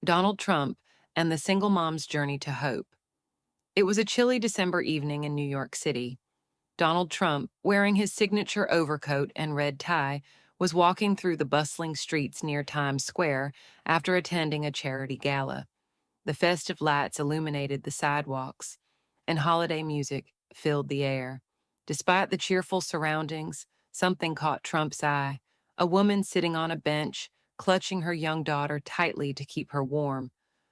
Donald Trump and the Single Mom's Journey to Hope. It was a chilly December evening in New York City. Donald Trump, wearing his signature overcoat and red tie, was walking through the bustling streets near Times Square after attending a charity gala. The festive lights illuminated the sidewalks, and holiday music filled the air. Despite the cheerful surroundings, something caught Trump's eye: a woman sitting on a bench, clutching her young daughter tightly to keep her warm.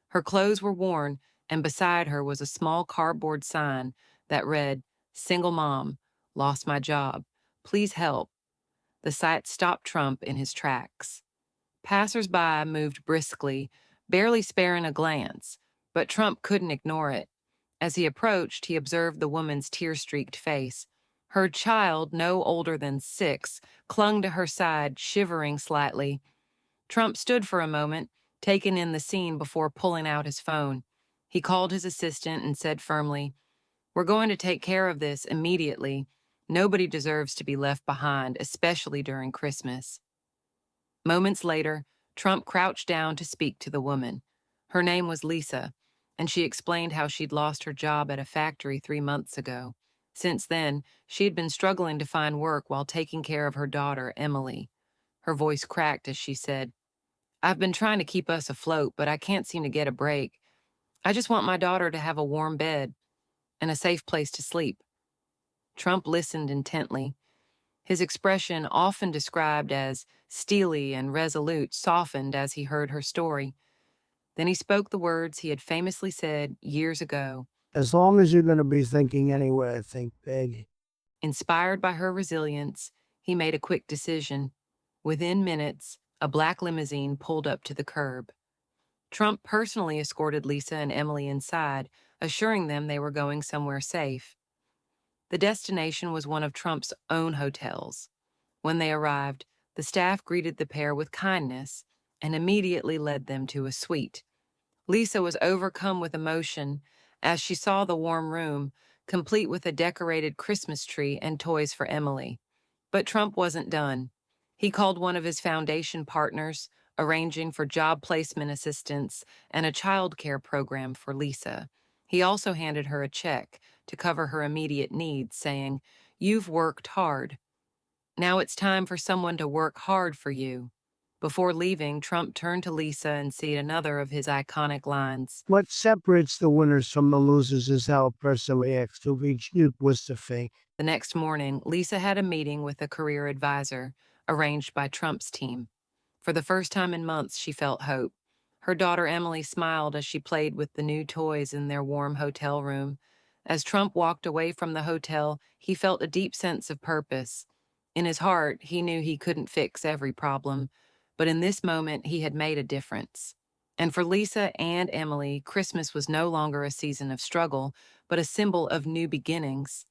Her clothes were worn, and beside her was a small cardboard sign that read, "Single mom, lost my job. Please help." The sight stopped Trump in his tracks. Passers-by moved briskly, barely sparing a glance, but Trump couldn't ignore it. As he approached, he observed the woman's tear-streaked face. Her child, no older than 6, clung to her side, shivering slightly. Trump stood for a moment, taking in the scene before pulling out his phone. He called his assistant and said firmly, "We're going to take care of this immediately. Nobody deserves to be left behind, especially during Christmas." Moments later, Trump crouched down to speak to the woman. Her name was Lisa, and she explained how she'd lost her job at a factory 3 months ago. Since then, she had been struggling to find work while taking care of her daughter, Emily. Her voice cracked as she said, "I've been trying to keep us afloat, but I can't seem to get a break. I just want my daughter to have a warm bed and a safe place to sleep." Trump listened intently. His expression, often described as steely and resolute, softened as he heard her story. Then he spoke the words he had famously said years ago. As long as you're going to be thinking anyway, think big. Inspired by her resilience, he made a quick decision. Within minutes, a black limousine pulled up to the curb. Trump personally escorted Lisa and Emily inside, assuring them they were going somewhere safe. The destination was one of Trump's own hotels. When they arrived, the staff greeted the pair with kindness and immediately led them to a suite. Lisa was overcome with emotion as she saw the warm room, complete with a decorated Christmas tree and toys for Emily. But Trump wasn't done. He called one of his foundation partners, arranging for job placement assistance and a child care program for Lisa. He also handed her a check to cover her immediate needs, saying, "You've worked hard. Now it's time for someone to work hard for you." Before leaving, Trump turned to Lisa and said another of his iconic lines. What separates the winners from the losers is how a person reacts to each new twist of fate. The next morning, Lisa had a meeting with a career advisor, arranged by Trump's team. For the first time in months, she felt hope. Her daughter Emily smiled as she played with the new toys in their warm hotel room. As Trump walked away from the hotel, he felt a deep sense of purpose. In his heart, he knew he couldn't fix every problem, but in this moment, he had made a difference. And for Lisa and Emily, Christmas was no longer a season of struggle, but a symbol of new beginnings.